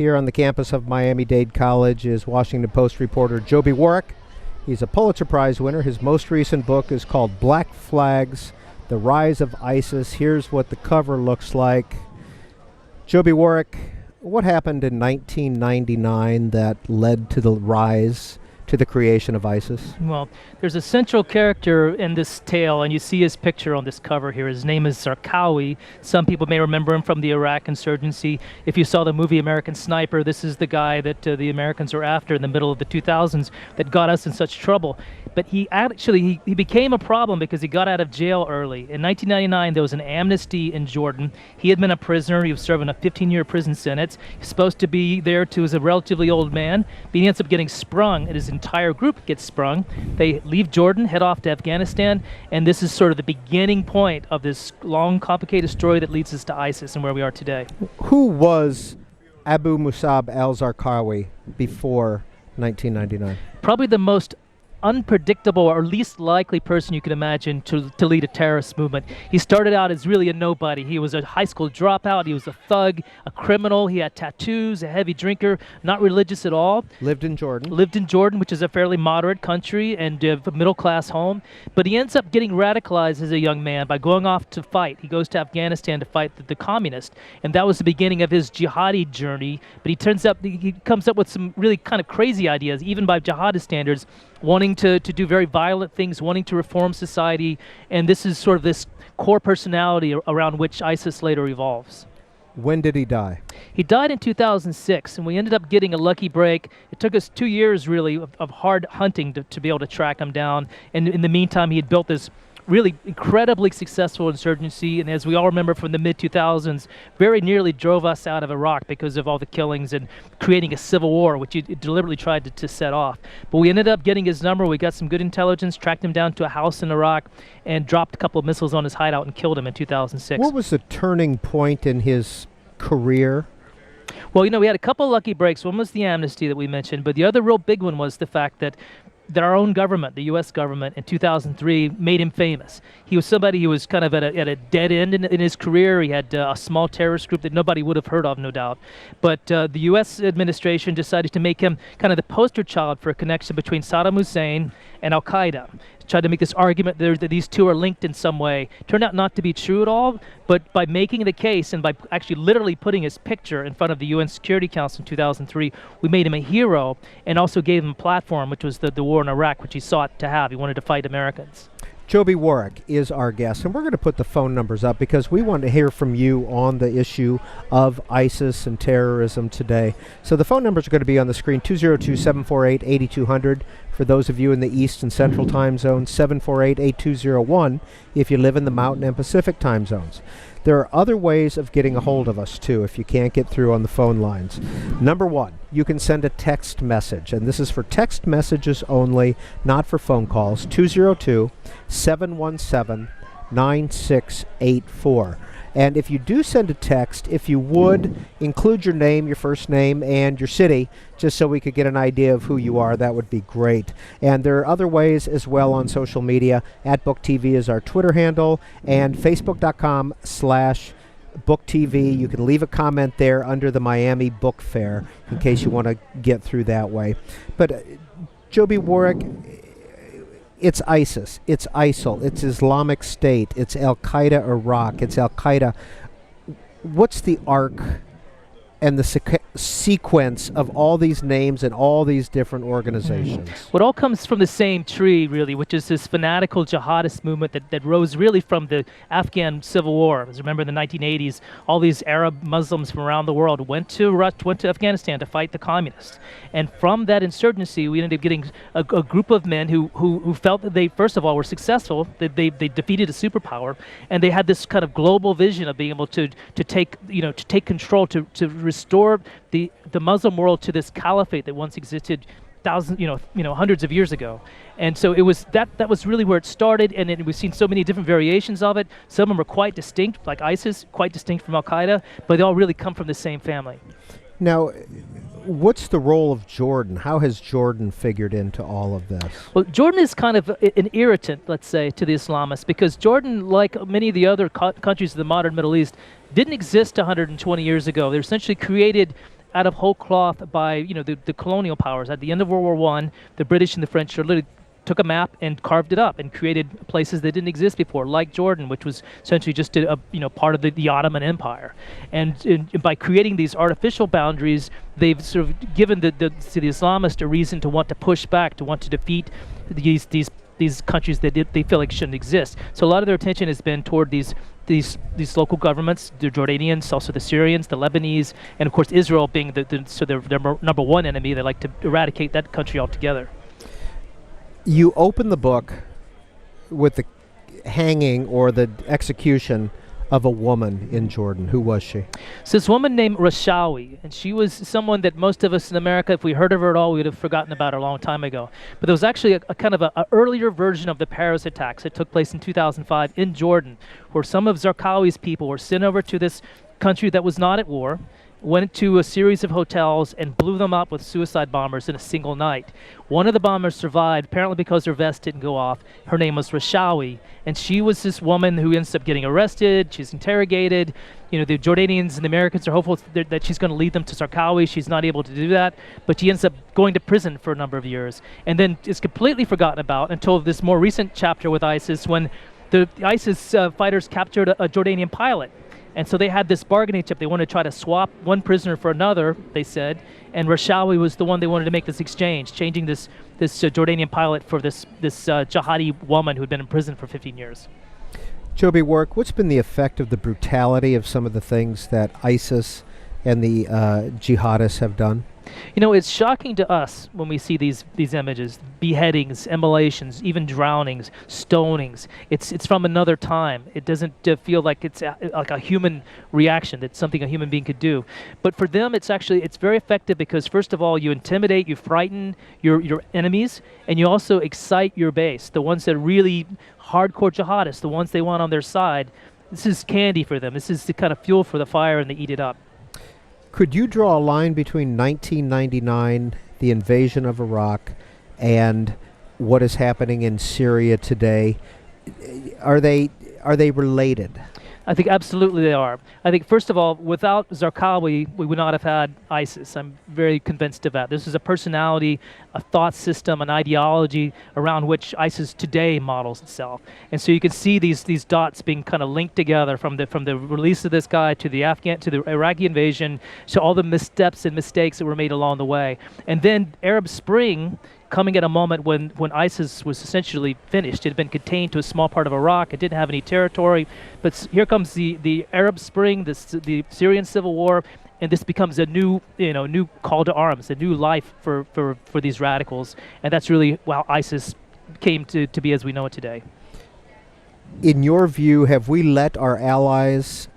Here on the campus of Miami-Dade College is Washington Post reporter Joby Warrick. He's a Pulitzer Prize winner. His most recent book is called Black Flags, The Rise of ISIS. Here's what the cover looks like. Joby Warrick, what happened in 1999 that led to the rise, to the creation of ISIS? Well, there's a central character in this tale, and you see his picture on this cover here. His name is Zarqawi. Some people may remember him from the Iraq insurgency. If you saw the movie American Sniper, this is the guy that the Americans were after in the middle of the 2000s that got us in such trouble. But he became a problem because he got out of jail early. In 1999, there was an amnesty in Jordan. He had been a prisoner. He was serving a 15-year prison sentence. He's supposed to be there as a relatively old man, but he ends up getting sprung, and his entire group gets sprung. They leave Jordan, head off to Afghanistan, and this is sort of the beginning point of this long, complicated story that leads us to ISIS and where we are today. Who was Abu Musab al-Zarqawi before 1999? Probably the most unpredictable or least likely person you could imagine to lead a terrorist movement. He started out as really a nobody. He was a high school dropout. He was a thug, a criminal. He had tattoos, a heavy drinker, not religious at all. Lived in Jordan, which is a fairly moderate country and a middle-class home. But he ends up getting radicalized as a young man by going off to fight. He goes to Afghanistan to fight the communists, and that was the beginning of his jihadi journey. But he comes up with some really kind of crazy ideas, even by jihadist standards, wanting to do very violent things, wanting to reform society, and this is sort of this core personality around which ISIS later evolves. When did he die? He died in 2006, and we ended up getting a lucky break. It took us 2 years, really, of hard hunting to be able to track him down, and in the meantime, he had built this really incredibly successful insurgency, and as we all remember from the mid-2000s, very nearly drove us out of Iraq because of all the killings and creating a civil war, which he deliberately tried to set off. But we ended up getting his number. We got some good intelligence, tracked him down to a house in Iraq, and dropped a couple of missiles on his hideout and killed him in 2006. What was the turning point in his career? Well, we had a couple of lucky breaks. One was the amnesty that we mentioned, but the other real big one was the fact that our own government, the U.S. government, in 2003 made him famous. He was somebody who was kind of at a dead end in his career. He had a small terrorist group that nobody would have heard of, no doubt. But the U.S. administration decided to make him kind of the poster child for a connection between Saddam Hussein and Al-Qaeda. Tried to make this argument that these two are linked in some way. Turned out not to be true at all, but by making the case and by actually literally putting his picture in front of the UN Security Council in 2003, we made him a hero and also gave him a platform, which was the war in Iraq, which he sought to have. He wanted to fight Americans. Joby Warrick is our guest, and we're going to put the phone numbers up because we want to hear from you on the issue of ISIS and terrorism today. So the phone numbers are going to be on the screen: 202-748-8200 for those of you in the East and Central time zones, 748-8201 if you live in the Mountain and Pacific time zones. There are other ways of getting a hold of us, too, if you can't get through on the phone lines. Number one, you can send a text message, and this is for text messages only, not for phone calls, 202-717-9684. And if you do send a text, if you would include your name, your first name, and your city, just so we could get an idea of who you are, that would be great. And there are other ways as well on social media. @BookTV is our Twitter handle, and Facebook.com/BookTV. You can leave a comment there under the Miami Book Fair in case you want to get through that way. But Joby Warrick, it's ISIS, it's ISIL, it's Islamic State, it's Al-Qaeda Iraq, it's Al-Qaeda. What's the arc and the sequence of all these names and all these different organizations? Well, it all comes from the same tree, really, which is this fanatical jihadist movement that rose really from the Afghan Civil War. As you remember, in the 1980s, all these Arab Muslims from around the world went to Afghanistan to fight the communists. And from that insurgency, we ended up getting a group of men who felt that they, first of all, were successful, that they defeated a superpower, and they had this kind of global vision of being able to take control, to restore the Muslim world to this caliphate that once existed hundreds of years ago. And so it was that was really where it started, and then we've seen so many different variations of it. Some of them are quite distinct, like ISIS, quite distinct from Al-Qaeda, but they all really come from the same family. Now, what's the role of Jordan? How has Jordan figured into all of this? Well, Jordan is kind of an irritant, let's say, to the Islamists, because Jordan, like many of the other countries of the modern Middle East, didn't exist 120 years ago. They were essentially created out of whole cloth by the colonial powers. At the end of World War I, the British and the French literally took a map and carved it up and created places that didn't exist before, like Jordan, which was essentially just a part of the Ottoman Empire. And by creating these artificial boundaries, they've sort of given to the Islamists a reason to want to push back, to want to defeat these countries that they feel like shouldn't exist. So a lot of their attention has been toward these local governments, the Jordanians, also the Syrians, the Lebanese, and of course Israel being their number one enemy. They like to eradicate that country altogether. You open the book with the hanging or the execution of a woman in Jordan. Who was she? So this woman named Rashawi, and she was someone that most of us in America, if we heard of her at all, we would have forgotten about her a long time ago. But there was actually a kind of a earlier version of the Paris attacks that took place in 2005 in Jordan, where some of Zarqawi's people were sent over to this country that was not at war, went to a series of hotels and blew them up with suicide bombers in a single night. One of the bombers survived, apparently because her vest didn't go off. Her name was Rashawi, and she was this woman who ends up getting arrested. She's interrogated. The Jordanians and the Americans are hopeful that she's going to lead them to Zarqawi. She's not able to do that, but she ends up going to prison for a number of years, and then is completely forgotten about until this more recent chapter with ISIS, when the ISIS fighters captured a Jordanian pilot. And so they had this bargaining chip. They wanted to try to swap one prisoner for another, they said, and Rashawi was the one they wanted to make this exchange, changing this Jordanian pilot for this jihadi woman who had been in prison for 15 years. Joby Warwick, what's been the effect of the brutality of some of the things that ISIS and the jihadists have done? It's shocking to us when we see these images: beheadings, immolations, even drownings, stonings. It's from another time. It doesn't feel like it's like a human reaction. That's something a human being could do. But for them, it's very effective because, first of all, you intimidate, you frighten your enemies, and you also excite your base, the ones that are really hardcore jihadists, the ones they want on their side. This is candy for them. This is the kind of fuel for the fire, and they eat it up. Could you draw a line between 1999, the invasion of Iraq, and what is happening in Syria today? Are they related? I think absolutely they are. I think, first of all, without Zarqawi, we would not have had ISIS. I'm very convinced of that. This is a personality, a thought system, an ideology around which ISIS today models itself. And so you can see these dots being kind of linked together from the release of this guy to the Iraqi invasion, to all the missteps and mistakes that were made along the way. And then Arab Spring, coming at a moment when ISIS was essentially finished. It had been contained to a small part of Iraq. It didn't have any territory. But here comes the Arab Spring, the Syrian Civil War, and this becomes a new call to arms, a new life for these radicals. And that's really how ISIS came to be as we know it today. In your view, have we let our allies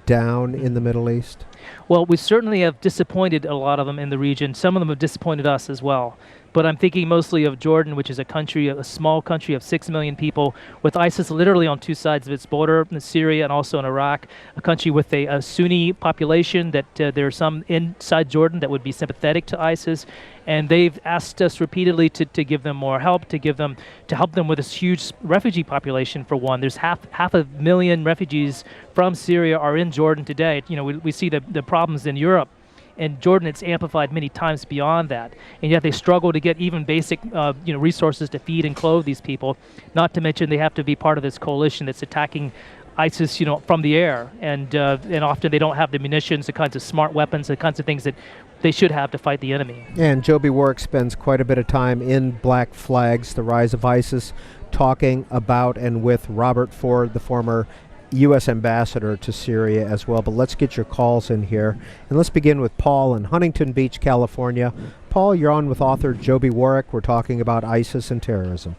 down in the Middle East? Well, we certainly have disappointed a lot of them in the region. Some of them have disappointed us as well. But I'm thinking mostly of Jordan, which is a small country of 6 million people, with ISIS literally on two sides of its border, in Syria and also in Iraq, a country with a Sunni population that there are some inside Jordan that would be sympathetic to ISIS. And they've asked us repeatedly to give them more help, to help them with this huge refugee population, for one. There's half a million refugees from Syria are in Jordan today. We see the problems in Europe. In Jordan, it's amplified many times beyond that, and yet they struggle to get even basic, resources to feed and clothe these people. Not to mention they have to be part of this coalition that's attacking ISIS, from the air, and often they don't have the munitions, the kinds of smart weapons, the kinds of things that they should have to fight the enemy. And Joby Warwick spends quite a bit of time in Black Flags, the Rise of ISIS, talking about and with Robert Ford, the former U.S. ambassador to Syria as well. But let's get your calls in here. And let's begin with Paul in Huntington Beach, California. Paul, you're on with author Joby Warwick. We're talking about ISIS and terrorism.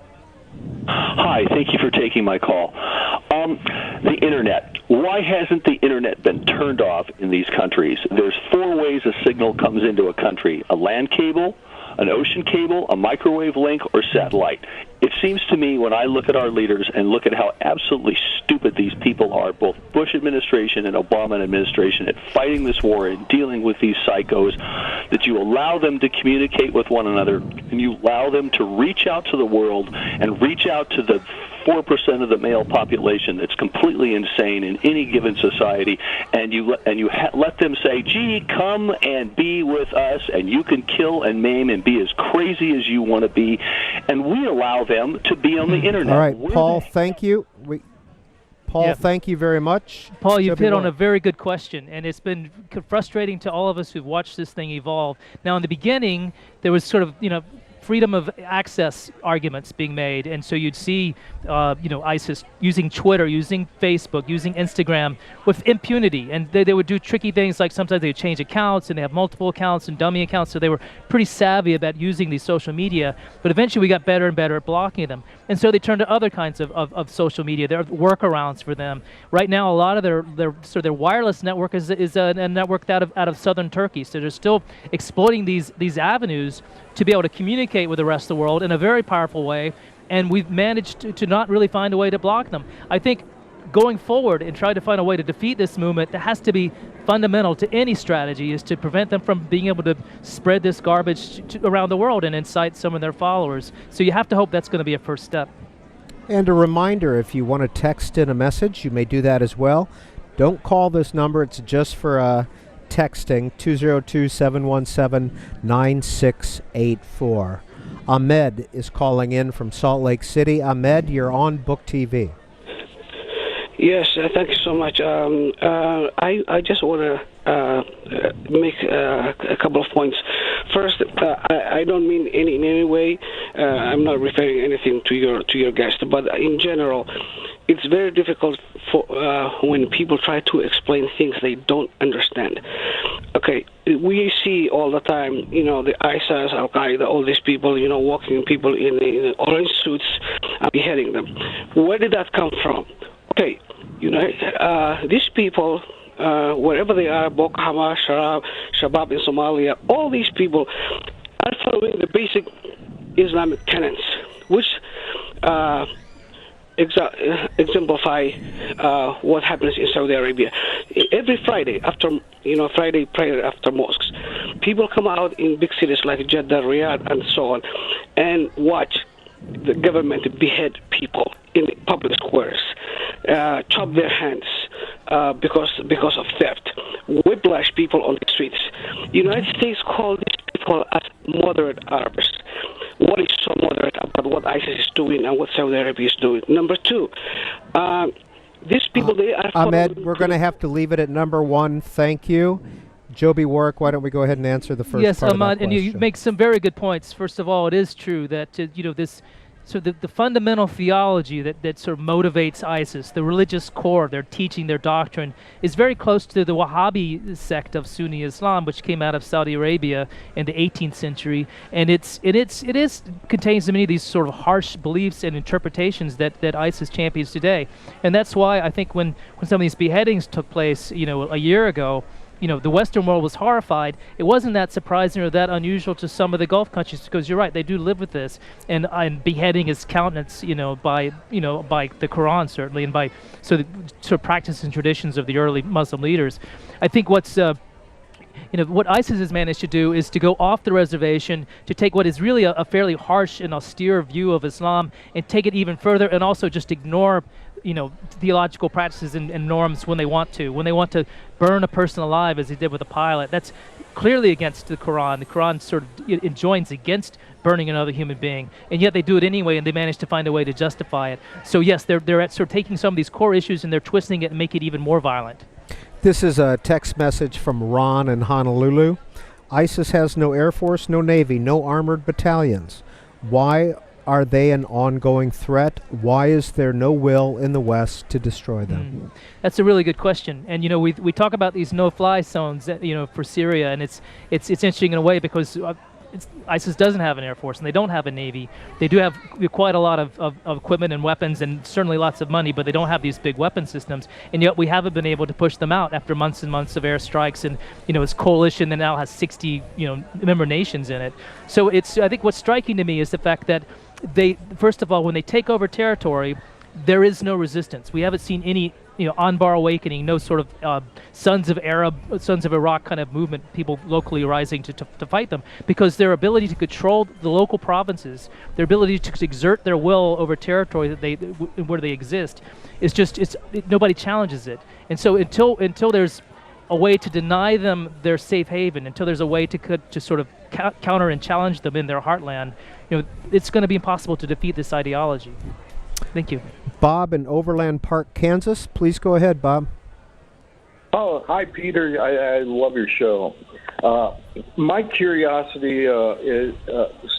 Hi, thank you for taking my call. The Internet. Why hasn't the Internet been turned off in these countries? There's 4 ways a signal comes into a country: a land cable, an ocean cable, a microwave link, or satellite. It seems to me, when I look at our leaders and look at how absolutely stupid these people are, both Bush administration and Obama administration, at fighting this war and dealing with these psychos, that you allow them to communicate with one another, and you allow them to reach out to the world and reach out to the 4% of the male population that's completely insane in any given society, and you let them say, gee, come and be with us, and you can kill and maim and be as crazy as you want to be, and we allow them to be on the internet. All right, Paul, thank you. Paul, thank you very much. Paul, you've hit on a very good question, and it's been frustrating to all of us who've watched this thing evolve. Now, in the beginning, there was sort of, freedom of access arguments being made, and so you'd see, ISIS using Twitter, using Facebook, using Instagram with impunity, and they would do tricky things like sometimes they would change accounts, and they have multiple accounts and dummy accounts, so they were pretty savvy about using these social media, but eventually we got better and better at blocking them, and so they turned to other kinds of social media. There are workarounds for them. Right now, a lot of their wireless network is a network out of southern Turkey, so they're still exploiting these avenues to be able to communicate with the rest of the world in a very powerful way, and we've managed to not really find a way to block them. I think going forward and trying to find a way to defeat this movement, that has to be fundamental to any strategy, is to prevent them from being able to spread this garbage around the world and incite some of their followers. So you have to hope that's going to be a first step. And a reminder, if you want to text in a message, you may do that as well. Don't call this number. It's just for texting, 202-717-9684. Ahmed is calling in from Salt Lake City. Ahmed, you're on Book TV. Yes, thank you so much. I just want to make a couple of points. First, I don't mean in any way. I'm not referring anything to your guest, but in general, it's very difficult for when people try to explain things they don't understand. Okay, we see all the time, the I.S.I.S, Al Qaeda, all these people, walking people in orange suits and beheading them. Where did that come from? Okay, these people, wherever they are, Boko Haram, Shabab in Somalia, all these people are following the basic Islamic tenets, which exemplify what happens in Saudi Arabia. Every Friday, Friday prayer after mosques, people come out in big cities like Jeddah, Riyadh, and so on, and watch the government behead people in public squares, chop their hands because of theft, whiplash people on the streets. The United States called these people as moderate Arabs. What is so moderate about what ISIS is doing and what Saudi Arabia is doing? Number two, these people, they are... Ahmed, we're going to have to leave it at number one. Thank you. Joby Warwick, why don't we go ahead and answer the first part of that Ahmed, question? And you make some very good points. First of all, it is true that the fundamental theology that sort of motivates ISIS, the religious core, their teaching, their doctrine, is very close to the Wahhabi sect of Sunni Islam, which came out of Saudi Arabia in the 18th century, and it contains many of these sort of harsh beliefs and interpretations that ISIS champions today, and that's why I think when some of these beheadings took place, a year ago, the Western world was horrified. It wasn't that surprising or that unusual to some of the Gulf countries, because you're right, they do live with this, and beheading is countenanced, by the Quran certainly, and by sort of practices and traditions of the early Muslim leaders. I think what ISIS has managed to do is to go off the reservation, to take what is really a fairly harsh and austere view of Islam and take it even further, and also just ignore theological practices and norms when they want to burn a person alive, as he did with a pilot. That's clearly against the Quran. The Quran sort of enjoins against burning another human being, and yet they do it anyway, and they manage to find a way to justify it. So yes, they're sort of taking some of these core issues and they're twisting it and make it even more violent. This is a text message from Ron in Honolulu. ISIS has no Air Force, no Navy, no armored battalions. Why are they an ongoing threat? Why is there no will in the West to destroy them? That's a really good question. And we talk about these no-fly zones, for Syria, and it's interesting in a way because ISIS doesn't have an Air Force and they don't have a Navy. They do have quite a lot of equipment and weapons and certainly lots of money, but they don't have these big weapon systems. And yet we haven't been able to push them out after months and months of airstrikes. And this coalition that now has 60 member nations in it. So I think what's striking to me is the fact that they, first of all, when they take over territory, there is no resistance. We haven't seen any Anbar awakening, no sort of Sons of Iraq kind of movement, people locally rising to fight them, because their ability to control the local provinces, their ability to exert their will over territory where they exist, is just nobody challenges it. And so until there's a way to deny them their safe haven, until there's a way to sort of counter and challenge them in their heartland, it's going to be impossible to defeat this ideology. Thank you. Bob in Overland Park, Kansas. Please go ahead, Bob. Oh, hi, Peter. I love your show. My curiosity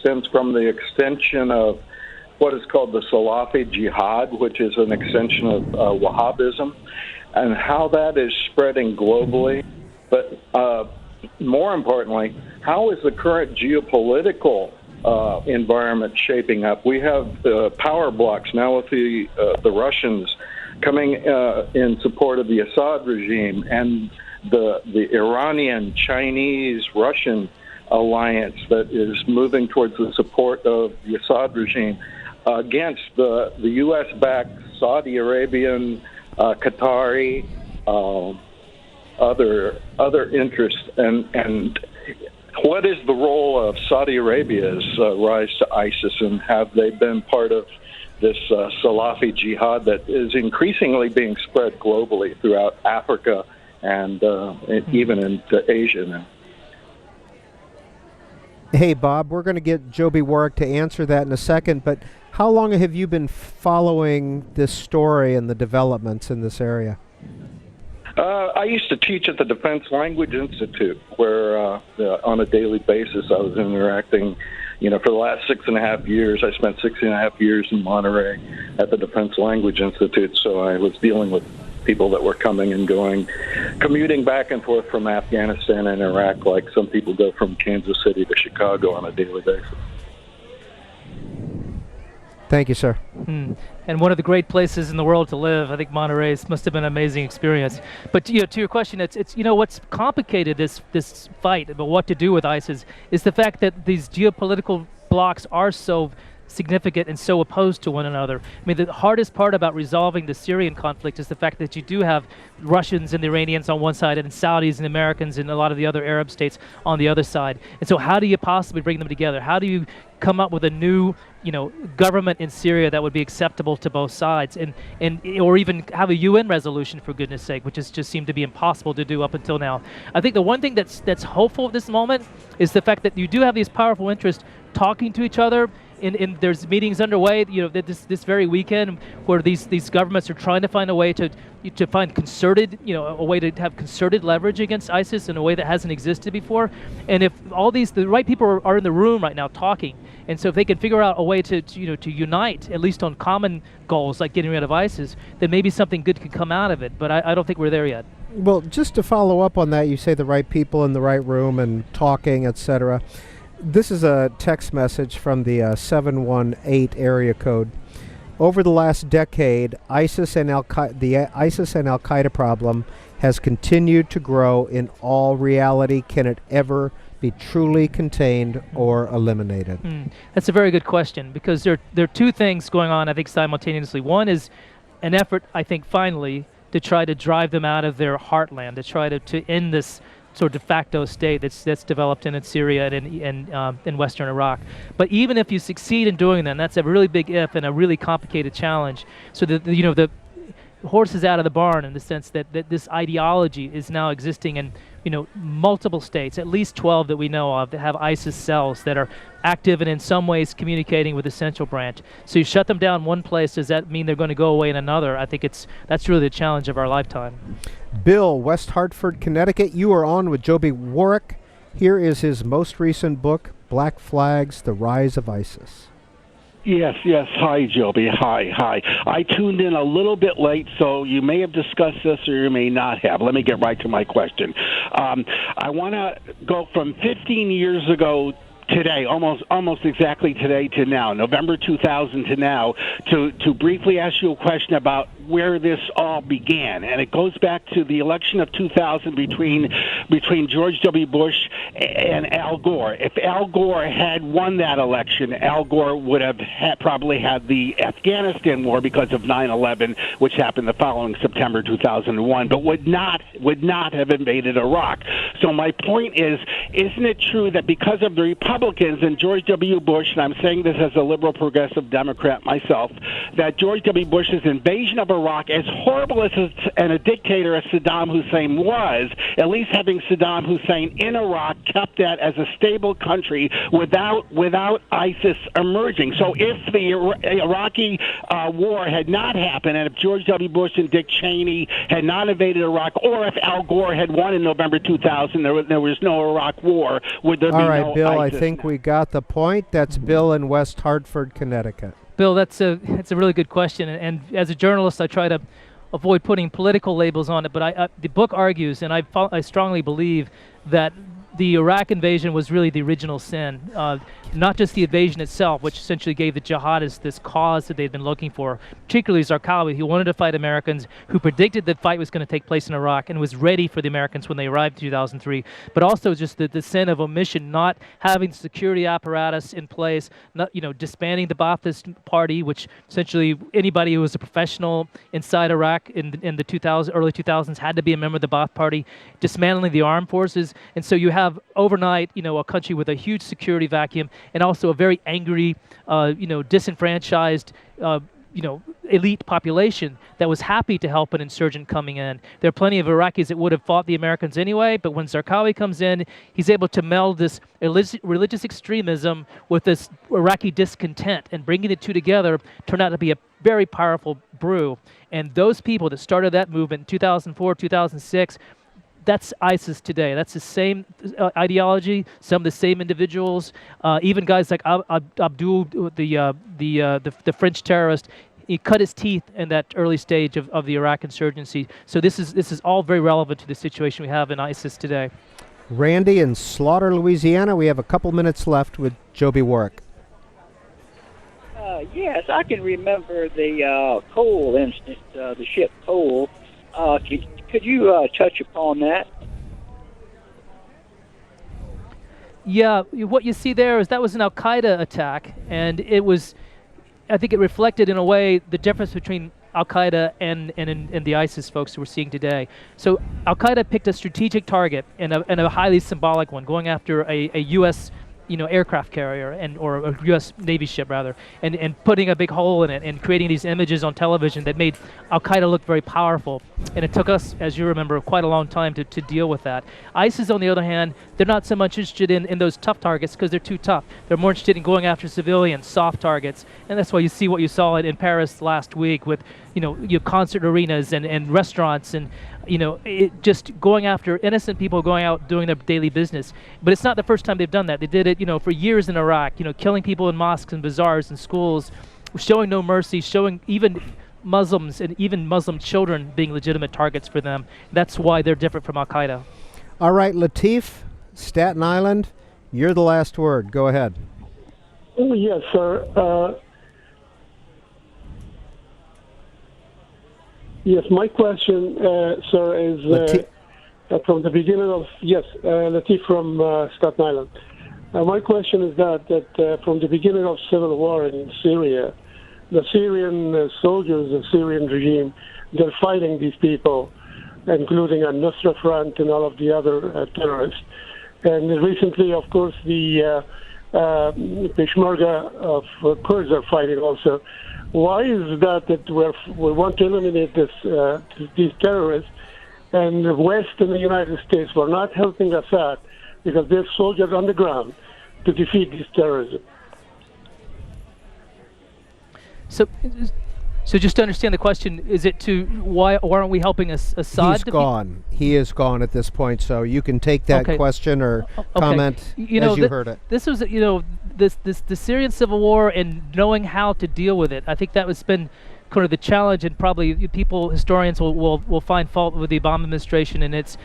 stems from the extension of what is called the Salafi Jihad, which is an extension of Wahhabism, and how that is spreading globally. But more importantly, how is the current geopolitical environment shaping up? We have power blocks now with the Russians coming in support of the Assad regime, and the Iranian, Chinese, Russian alliance that is moving towards the support of the Assad regime against the U.S.-backed Saudi Arabian, Qatari, other interests, and what is the role of Saudi Arabia's rise to ISIS, and have they been part of this Salafi jihad that is increasingly being spread globally throughout Africa and even into Asia now? Hey, Bob, we're going to get Joby Warwick to answer that in a second, but how long have you been following this story and the developments in this area? I used to teach at the Defense Language Institute, where on a daily basis I was interacting. For the last 6.5 years, I spent 6.5 years in Monterey at the Defense Language Institute, so I was dealing with people that were coming and going, commuting back and forth from Afghanistan and Iraq, like some people go from Kansas City to Chicago on a daily basis. Thank you, sir. And one of the great places in the world to live. I think Monterey must have been an amazing experience. But to your question, it's what's complicated this fight about what to do with ISIS is the fact that these geopolitical blocks are so significant and so opposed to one another. I mean, the hardest part about resolving the Syrian conflict is the fact that you do have Russians and the Iranians on one side and Saudis and Americans and a lot of the other Arab states on the other side. And so how do you possibly bring them together? How do you come up with a new government in Syria that would be acceptable to both sides, and or even have a UN resolution, for goodness sake, which has just seemed to be impossible to do up until now. I think the one thing that's hopeful at this moment is the fact that you do have these powerful interests talking to each other. And there's meetings underway, this very weekend, where these governments are trying to find a way to find concerted, a way to have concerted leverage against ISIS in a way that hasn't existed before. And if the right people are in the room right now talking, and so if they can figure out a way to unite, at least on common goals like getting rid of ISIS, then maybe something good could come out of it. But I don't think we're there yet. Well, just to follow up on that, you say the right people in the right room and talking, etc. This is a text message from the 718 area code. Over the last decade, the ISIS and Al-Qaeda problem has continued to grow. In all reality, can it ever be truly contained or eliminated? That's a very good question, because there are two things going on, I think, simultaneously. One is an effort, I think, finally, to try to drive them out of their heartland, to try to end this sort of de facto state that's developed in Syria and in Western Iraq. But even if you succeed in doing that, and that's a really big if and a really complicated challenge. So the horse is out of the barn in the sense that this ideology is now existing in multiple states, at least 12 that we know of, that have ISIS cells that are active and in some ways communicating with the central branch. So you shut them down one place, does that mean they're going to go away in another? I think that's really the challenge of our lifetime. Bill, West Hartford, Connecticut, you are on with Joby Warwick. Here is his most recent book, Black Flags, The Rise of ISIS. Yes. Hi, Joby. Hi. I tuned in a little bit late, so you may have discussed this or you may not have. Let me get right to my question. I want to go from 15 years ago today, almost exactly today to now, November 2000 to now, to briefly ask you a question about where this all began, and it goes back to the election of 2000 between George W. Bush and Al Gore. If Al Gore had won that election, Al Gore would have probably had the Afghanistan war because of 9/11, which happened the following September 2001, but would not have invaded Iraq. So my point is, isn't it true that because of the Republicans and George W. Bush, and I'm saying this as a liberal progressive Democrat myself, that George W. Bush's invasion of Iraq, as horrible as and a dictator as Saddam Hussein was, at least having Saddam Hussein in Iraq kept that as a stable country without ISIS emerging. So if the Iraqi war had not happened, and if George W. Bush and Dick Cheney had not invaded Iraq, or if Al Gore had won in November 2000, there was no Iraq war, would there be no ISIS? All right, Bill, I think we got the point. That's Bill in West Hartford, Connecticut. Bill, that's a really good question, and as a journalist, I try to avoid putting political labels on it. But the book argues, and I strongly believe that the Iraq invasion was really the original sin, not just the invasion itself, which essentially gave the jihadists this cause that they'd been looking for, particularly Zarqawi, who wanted to fight Americans, who predicted the fight was going to take place in Iraq and was ready for the Americans when they arrived in 2003, but also just the sin of omission, not having security apparatus in place, not, disbanding the Ba'athist Party, which essentially anybody who was a professional inside Iraq in the early 2000s had to be a member of the Ba'ath Party, dismantling the armed forces, and so you have overnight, a country with a huge security vacuum and also a very angry, disenfranchised, elite population that was happy to help an insurgent coming in. There are plenty of Iraqis that would have fought the Americans anyway, but when Zarqawi comes in, he's able to meld this religious extremism with this Iraqi discontent, and bringing the two together turned out to be a very powerful brew. And those people that started that movement in 2004, 2006, that's ISIS today. That's the same ideology, some of the same individuals, even guys like Abdul, the French terrorist. He cut his teeth in that early stage of the Iraq insurgency. So this is all very relevant to the situation we have in ISIS today. Randy in Slaughter, Louisiana. We have a couple minutes left with Joby Warwick. Yes, I can remember the Cole incident, the ship Cole. Could you touch upon that? Yeah, what you see there is that was an Al-Qaeda attack, and I think it reflected in a way the difference between Al-Qaeda and the ISIS folks who we're seeing today. So Al-Qaeda picked a strategic target and a highly symbolic one, going after a U.S. aircraft carrier or a U.S. Navy ship rather, and putting a big hole in it and creating these images on television that made Al-Qaeda look very powerful. And it took us, as you remember, quite a long time to deal with that. ISIS, on the other hand, they're not so much interested in those tough targets because they're too tough. They're more interested in going after civilians, soft targets. And that's why you see what you saw in Paris last week with your concert arenas and restaurants and just going after innocent people going out doing their daily business. But it's not the first time they've done that. They did it, for years in Iraq, killing people in mosques and bazaars and schools, showing no mercy, showing even Muslims and even Muslim children being legitimate targets for them. That's why they're different from Al-Qaeda. All right, Latif, Staten Island, you're the last word. Go ahead. Oh, yes, sir. Yes, my question, sir, is from the beginning of, Latif from Staten Island. My question is that from the beginning of civil war in Syria, the Syrian soldiers, the Syrian regime, they're fighting these people, including al-Nusra Front and all of the other terrorists. And recently, of course, the Peshmerga of Kurds are fighting also. Why is that we want to eliminate these terrorists, and the West and the United States were not helping Assad because they're soldiers on the ground to defeat this terrorism? So just to understand the question, is it why aren't we helping Assad? He's gone. He is gone at this point, so you can take that question or comment as you heard it. This was, the Syrian Civil War and knowing how to deal with it. I think that has been kind of the challenge, and probably historians will find fault with the Obama administration, and it's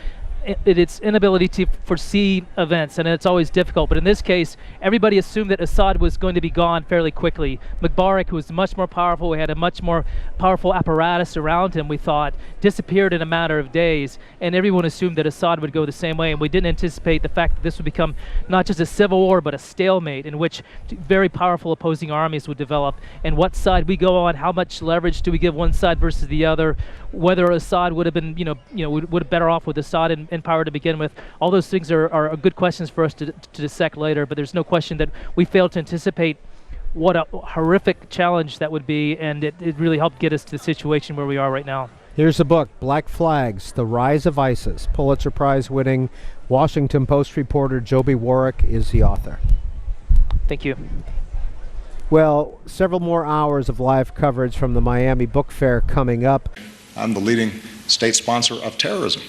its inability to foresee events, and it's always difficult. But in this case, everybody assumed that Assad was going to be gone fairly quickly. Mubarak, who was much more powerful, we had a much more powerful apparatus around him, we thought, disappeared in a matter of days, and everyone assumed that Assad would go the same way, and we didn't anticipate the fact that this would become not just a civil war, but a stalemate in which very powerful opposing armies would develop, and what side we go on, how much leverage do we give one side versus the other, whether Assad would have been, would have better off with Assad in power to begin with. All those things are good questions for us to dissect later, but there's no question that we failed to anticipate what a horrific challenge that would be, and it really helped get us to the situation where we are right now. Here's a book, Black Flags, The Rise of ISIS. Pulitzer Prize winning Washington Post reporter Joby Warwick is the author. Thank you. Well, several more hours of live coverage from the Miami Book Fair coming up. I'm the leading state sponsor of terrorism.